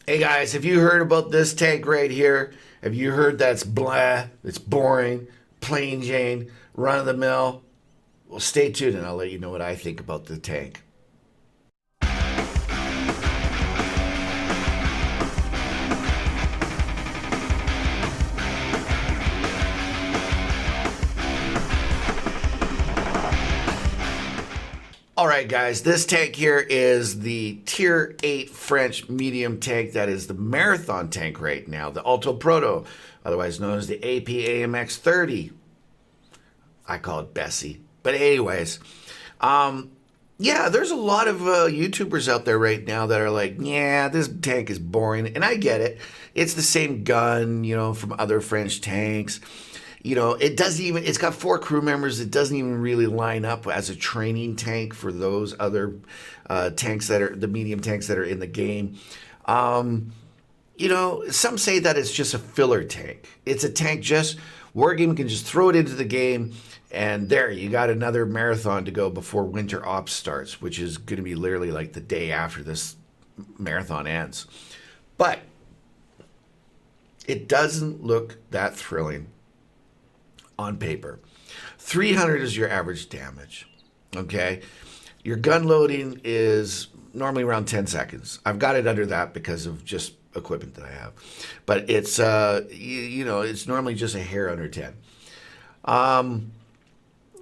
Hey guys, have you heard about this tank right here? Have you heard that's blah, it's boring, plain Jane, run of the mill? Well, stay tuned and I'll let you know what I think about the tank. All right, guys, this tank here is the Tier 8 French medium tank that is the marathon tank right now, the Alto Proto, otherwise known as the AP AMX 30. I call it Bessie. But anyways, yeah, there's a lot of YouTubers out there right now that are like, yeah, this tank is boring. And I get it. It's the same gun, from other French tanks. It doesn't even, it's got 4 crew members. It doesn't even really line up as a training tank for those other tanks that are the medium tanks that are in the game. Some say that it's just a filler tank. It's a tank just, Wargame can just throw it into the game, and there, you got another marathon to go before Winter Ops starts, which is going to be literally like the day after this marathon ends. But it doesn't look that thrilling on paper. 300 is your average damage, okay? Your gun loading is normally around 10 seconds. I've got it under that because of just equipment that I have. But it's, it's normally just a hair under 10.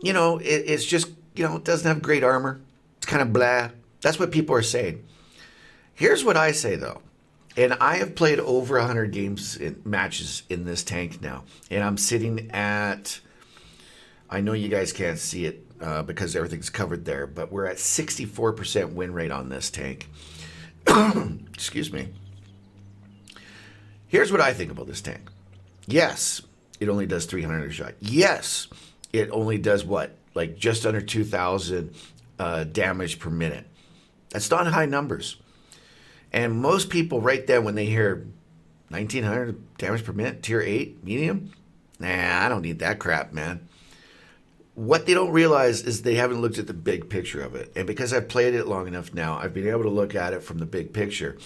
It's just, it doesn't have great armor. It's kind of blah. That's what people are saying. Here's what I say, though. And I have played over 100 matches in this tank now. And I'm sitting at, I know you guys can't see it because everything's covered there, but we're at 64% win rate on this tank. Excuse me. Here's what I think about this tank. Yes, it only does 300 a shot. Yes, it only does what? Like just under 2,000 damage per minute. That's not high numbers. And most people right there, when they hear 1,900 damage per minute, tier 8, medium, nah, I don't need that crap, man. What they don't realize is they haven't looked at the big picture of it. And because I've played it long enough now, I've been able to look at it from the big picture.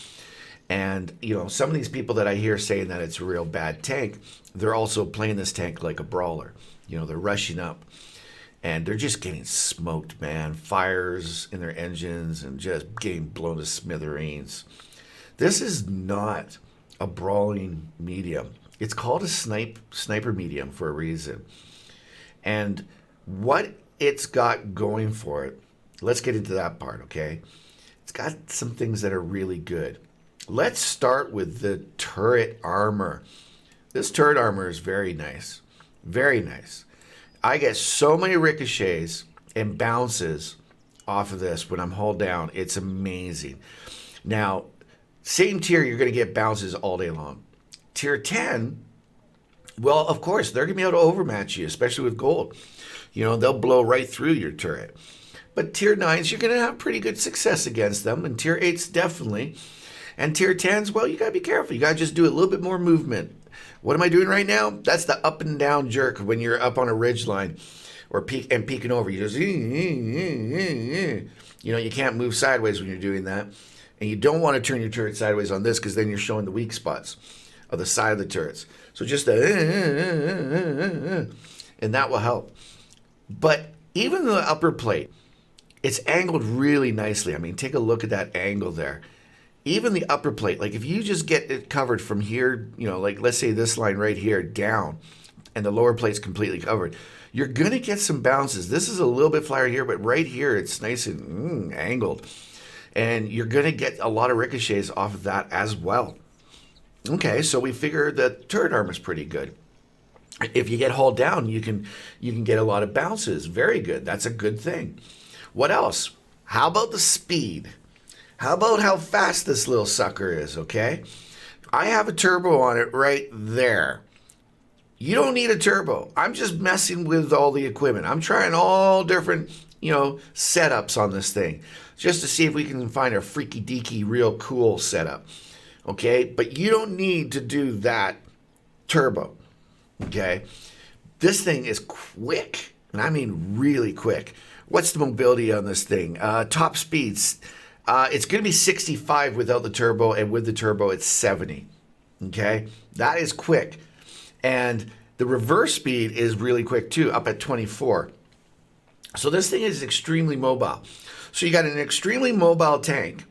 And, some of these people that I hear saying that it's a real bad tank, they're also playing this tank like a brawler. They're rushing up. And they're just getting smoked, man. Fires in their engines and just getting blown to smithereens. This is not a brawling medium. It's called a sniper medium for a reason. And what it's got going for it, let's get into that part, okay? It's got some things that are really good. Let's start with the turret armor. This turret armor is very nice. Very nice. I get so many ricochets and bounces off of this when I'm hauled down. It's amazing. Now, same tier, you're going to get bounces all day long. Tier 10, well, of course, they're going to be able to overmatch you, especially with gold. They'll blow right through your turret. But tier 9s, you're going to have pretty good success against them. And tier 8s, definitely. And tier 10s, well, you got to be careful. You got to just do a little bit more movement. What am I doing right now? That's the up and down jerk when you're up on a ridge line or peeking over. You just, you can't move sideways when you're doing that. And you don't want to turn your turret sideways on this because then you're showing the weak spots of the side of the turrets. So just the, and that will help. But even the upper plate, it's angled really nicely. I mean, take a look at that angle there. Even the upper plate, like if you just get it covered from here, like let's say this line right here down and the lower plate's completely covered, you're going to get some bounces. This is a little bit flyer here, but right here it's nice and angled. And you're going to get a lot of ricochets off of that as well. Okay, so we figure that turret armor is pretty good. If you get hauled down, you can get a lot of bounces. Very good. That's a good thing. What else? How about the speed? How about how fast this little sucker is, okay? I have a turbo on it right there. You don't need a turbo. I'm just messing with all the equipment. I'm trying all different, setups on this thing just to see if we can find a freaky deaky, real cool setup, okay? But you don't need to do that turbo, okay? This thing is quick, and I mean really quick. What's the mobility on this thing? Top speeds. It's going to be 65 without the turbo, and with the turbo, it's 70. Okay, that is quick. And the reverse speed is really quick too, up at 24. So this thing is extremely mobile. So you got an extremely mobile tank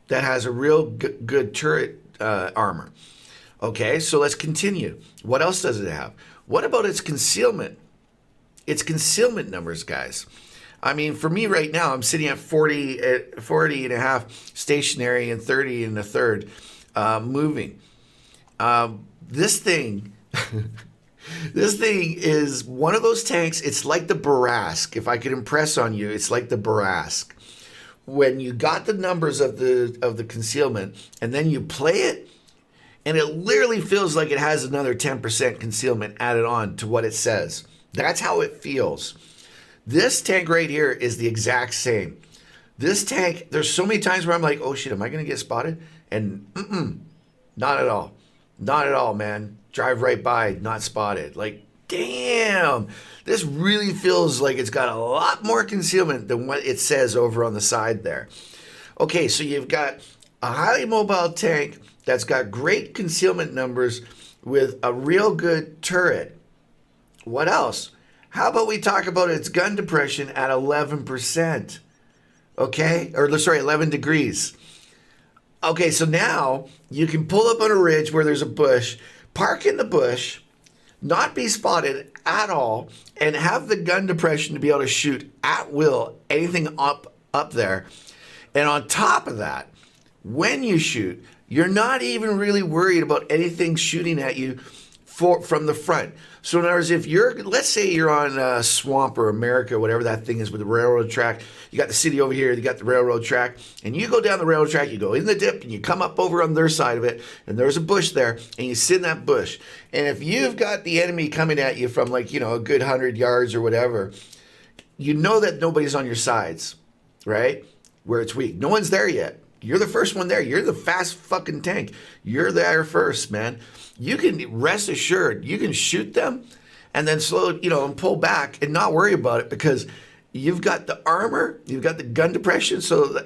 that has a real good turret armor. Okay, so let's continue. What else does it have? What about its concealment? Its concealment numbers, guys. I mean, for me right now, I'm sitting at 40 and a half stationary and 30 and a third moving. This thing, this thing is one of those tanks. It's like the Barask. If I could impress on you, it's like the Barask. When you got the numbers of the concealment and then you play it, and it literally feels like it has another 10% concealment added on to what it says. That's how it feels. This tank right here is the exact same. This tank, there's so many times where I'm like, oh shit, am I going to get spotted? And not at all. Not at all, man. Drive right by, not spotted. Like, damn. This really feels like it's got a lot more concealment than what it says over on the side there. Okay, so you've got a highly mobile tank that's got great concealment numbers with a real good turret. What else? How about we talk about its gun depression at 11%? Okay? Or sorry, 11 degrees. Okay, so now you can pull up on a ridge where there's a bush, park in the bush, not be spotted at all, and have the gun depression to be able to shoot at will anything up there. And on top of that, when you shoot, you're not even really worried about anything shooting at you from the front. So in other words, if let's say you're on a swamp or America, whatever that thing is with the railroad track, you got the city over here, you got the railroad track, and you go down the railroad track, you go in the dip, and you come up over on their side of it, and there's a bush there, and you sit in that bush. And if you've got the enemy coming at you from like, a good 100 yards or whatever, you know that nobody's on your sides, right? Where it's weak. No one's there yet. You're the first one there. You're the fast fucking tank. You're there first, man. You can rest assured, you can shoot them and then slow, and pull back and not worry about it because you've got the armor, you've got the gun depression, so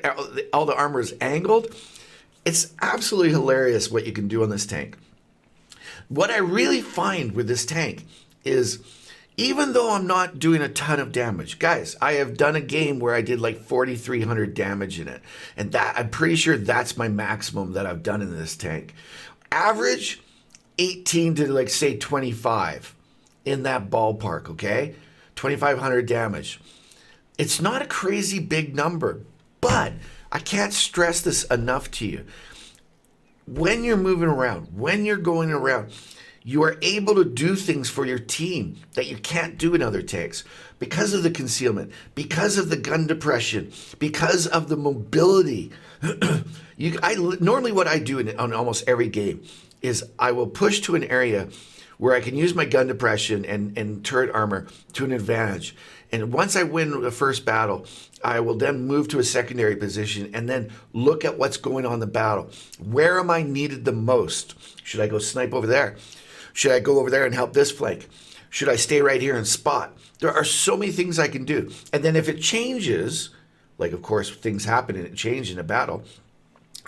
all the armor is angled. It's absolutely hilarious what you can do on this tank. What I really find with this tank is even though I'm not doing a ton of damage, guys, I have done a game where I did like 4,300 damage in it. And that I'm pretty sure that's my maximum that I've done in this tank. Average 18 to like say 25 in that ballpark, okay? 2,500 damage. It's not a crazy big number, but I can't stress this enough to you. When you're moving around, when you're going around, you are able to do things for your team that you can't do in other tanks because of the concealment, because of the gun depression, because of the mobility. Normally what I do on almost every game is I will push to an area where I can use my gun depression and turret armor to an advantage. And once I win the first battle, I will then move to a secondary position and then look at what's going on in the battle. Where am I needed the most? Should I go snipe over there? Should I go over there and help this flank? Should I stay right here and spot? There are so many things I can do. And then if it changes, like of course things happen and it changes in a battle,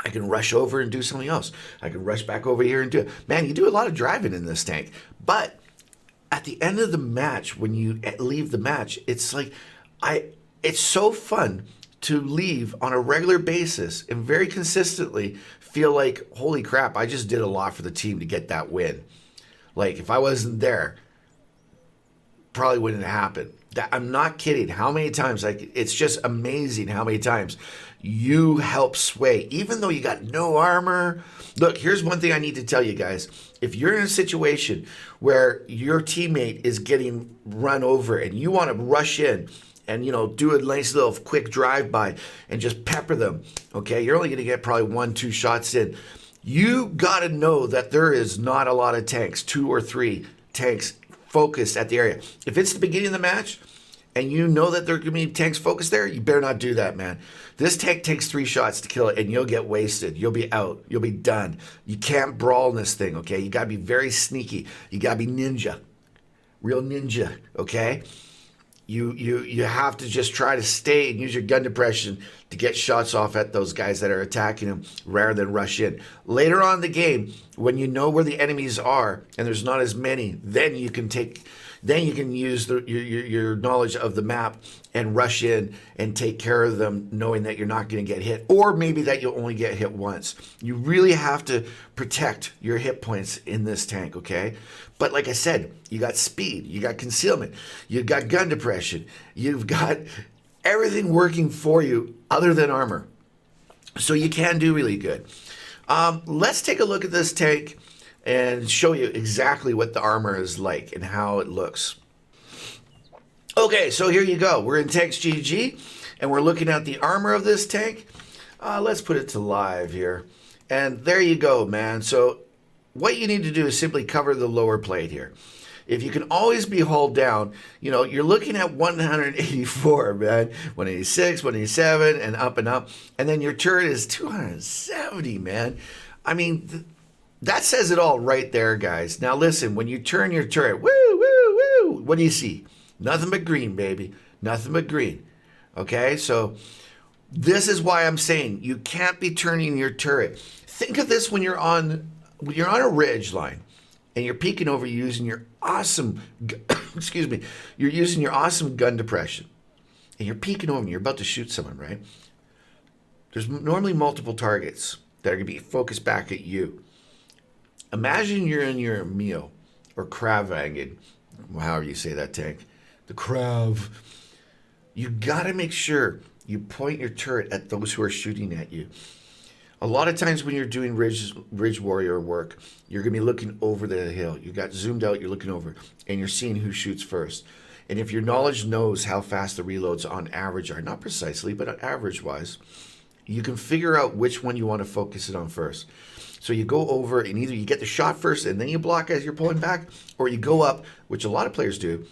I can rush over and do something else. I can rush back over here and do it. Man, you do a lot of driving in this tank. But at the end of the match, when you leave the match, it's like, it's so fun to leave on a regular basis and very consistently feel like, holy crap, I just did a lot for the team to get that win. Like, if I wasn't there, probably wouldn't happen. I'm not kidding. How many times, it's just amazing how many times you help sway, even though you got no armor. Look, here's one thing I need to tell you guys. If you're in a situation where your teammate is getting run over and you want to rush in and, do a nice little quick drive-by and just pepper them, okay? You're only going to get probably 1-2 shots in. You got to know that there is not a lot of tanks, 2 or 3 tanks focused at the area. If it's the beginning of the match and you know that there are going to be tanks focused there, you better not do that, man. This tank takes 3 shots to kill it and you'll get wasted. You'll be out. You'll be done. You can't brawl in this thing, okay? You got to be very sneaky. You got to be ninja. Real ninja, okay? You have to just try to stay and use your gun depression to get shots off at those guys that are attacking them rather than rush in. Later on in the game, when you know where the enemies are and there's not as many, then you can use your knowledge of the map and rush in and take care of them, knowing that you're not going to get hit, or maybe that you'll only get hit once. You really have to protect your hit points in this tank, okay? But like I said, you got speed, you got concealment, you've got gun depression, you've got everything working for you other than armor. So you can do really good. Let's take a look at this tank and show you exactly what the armor is like and how it looks. Okay, so here you go. We're in Tanks GG, and we're looking at the armor of this tank. Let's put it to live here. And there you go, man. So what you need to do is simply cover the lower plate here. If you can always be hauled down, you're looking at 184, man. 186, 187, and up and up. And then your turret is 270, man. I mean, that says it all right there, guys. Now listen, when you turn your turret, woo, woo, woo, what do you see? Nothing but green, baby. Nothing but green. Okay, so this is why I'm saying you can't be turning your turret. Think of this when you're on a ridge line and you're peeking over using your awesome, you're using your awesome gun depression, and you're peeking over and you're about to shoot someone, right? There's normally multiple targets that are going to be focused back at you. Imagine you're in your meal or crab wagon, however you say that, tank. The crab. You got to make sure you point your turret at those who are shooting at you. A lot of times when you're doing Ridge Warrior work, you're going to be looking over the hill. You got zoomed out, you're looking over, and you're seeing who shoots first. And if your knowledge knows how fast the reloads on average are, not precisely, but average-wise, you can figure out which one you want to focus it on first. So you go over and either you get the shot first and then you block as you're pulling back, or you go up, which a lot of players do,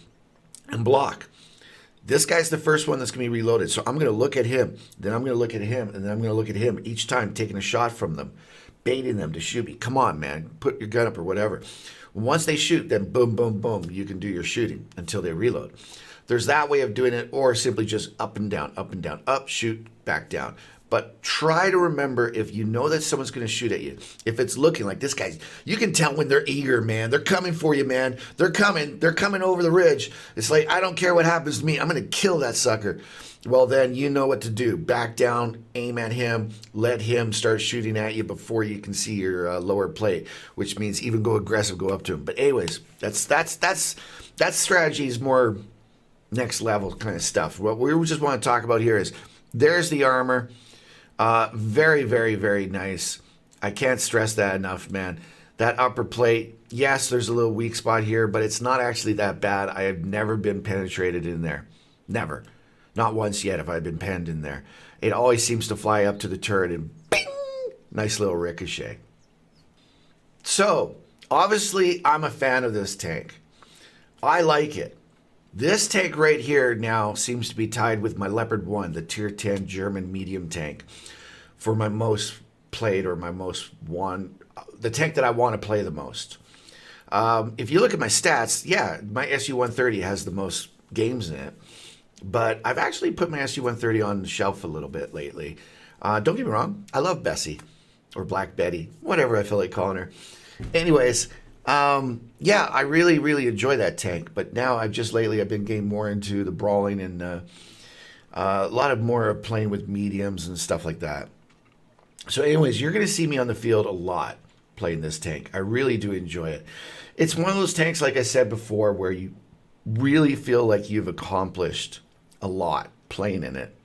and block. This guy's the first one that's going to be reloaded. So I'm going to look at him, then I'm going to look at him, and then I'm going to look at him each time, taking a shot from them, baiting them to shoot me. Come on, man. Put your gun up or whatever. Once they shoot, then boom, boom, boom, you can do your shooting until they reload. There's that way of doing it, or simply just up and down, up, shoot, back down. But try to remember, if you know that someone's going to shoot at you, if it's looking like this guy, you can tell when they're eager, man. They're coming for you, man. They're coming over the ridge. It's like, I don't care what happens to me. I'm going to kill that sucker. Well, then you know what to do. Back down, aim at him, let him start shooting at you before you can see your lower plate, which means even go aggressive, go up to him. But anyways, that strategy is more next level kind of stuff. What we just want to talk about here is there's the armor. Very, very, very nice. I can't stress that enough, man. That upper plate, yes, there's a little weak spot here, but it's not actually that bad. I have never been penetrated in there. Never. Not once yet have I been penned in there. It always seems to fly up to the turret and bing! Nice little ricochet. So, obviously, I'm a fan of this tank. I like it. This tank right here now seems to be tied with my Leopard 1, the Tier 10 German medium tank, for my most played, or my most the tank that I want to play the most. If you look at my stats, yeah, my SU-130 has the most games in it, but I've actually put my SU-130 on the shelf a little bit lately. Don't get me wrong, I love Bessie, or Black Betty, whatever I feel like calling her. Anyways, yeah, I really, really enjoy that tank, but now I've been getting more into the brawling and a lot of more playing with mediums and stuff like that. So anyways, you're going to see me on the field a lot playing this tank. I really do enjoy it. It's one of those tanks, like I said before, where you really feel like you've accomplished a lot playing in it.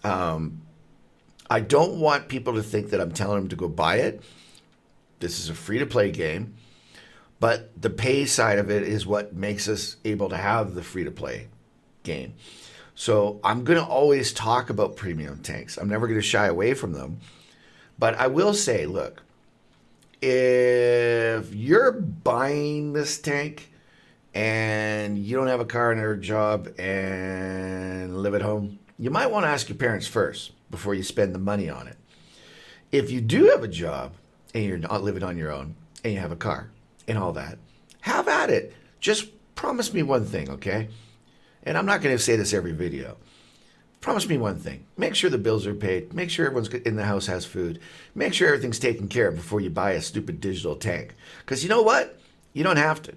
I don't want people to think that I'm telling them to go buy it. This is a free-to-play game. But the pay side of it is what makes us able to have the free-to-play game. So I'm going to always talk about premium tanks. I'm never going to shy away from them. But I will say, look, if you're buying this tank and you don't have a car and a job and live at home, you might want to ask your parents first before you spend the money on it. If you do have a job and you're not living on your own and you have a car and all that, have at it. Just promise me one thing, okay? and I'm not going to say this every video. Promise me one thing. Make sure the bills are paid. Make sure everyone's in the house has food. Make sure everything's taken care of before you buy a stupid digital tank. Because you know what? You don't have to.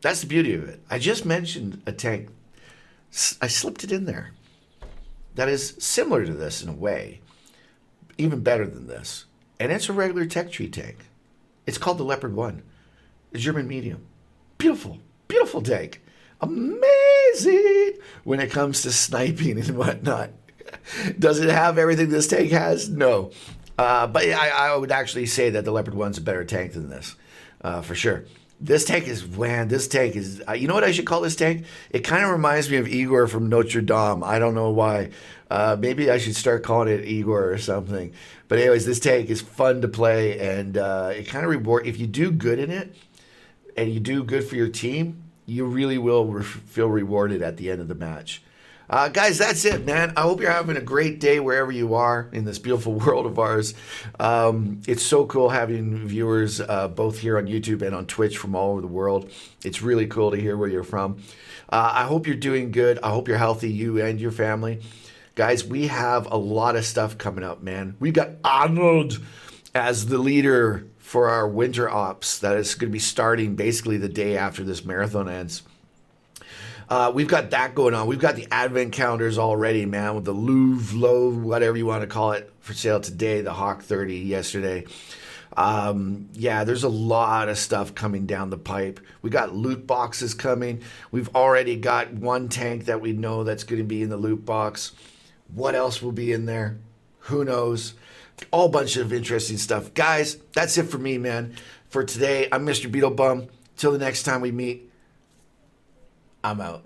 That's the beauty of it. I just mentioned a tank. I slipped it in there. That is similar to this in a way. Even better than this. And it's a regular tech tree tank. It's called the Leopard 1. A German medium. Beautiful, beautiful tank. Amazing when it comes to sniping and whatnot. Does it have everything this tank has? No. But I would actually say that the Leopard 1's a better tank than this, for sure. This tank is, you know what I should call this tank? It kind of reminds me of Igor from Notre Dame. I don't know why. Maybe I should start calling it Igor or something. But anyways, this tank is fun to play, and it kind of if you do good in it, and you do good for your team, you really will feel rewarded at the end of the match. Guys, that's it, man. I hope you're having a great day wherever you are in this beautiful world of ours. It's so cool having viewers both here on YouTube and on Twitch from all over the world. It's really cool to hear where you're from. I hope you're doing good. I hope you're healthy, you and your family. Guys, we have a lot of stuff coming up, man. We've got Arnold as the leader for our winter ops that is going to be starting basically the day after this marathon ends. We've got that going on. We've got the advent calendars already, man, with the Louvre, whatever you want to call it, for sale today, the Hawk 30 yesterday. Yeah, there's a lot of stuff coming down the pipe. We got loot boxes coming. We've already got one tank that we know that's going to be in the loot box. What else will be in there? Who knows? All bunch of interesting stuff. Guys, that's it for me, man. For today, I'm Mr. BeetleBum. Till the next time we meet, I'm out.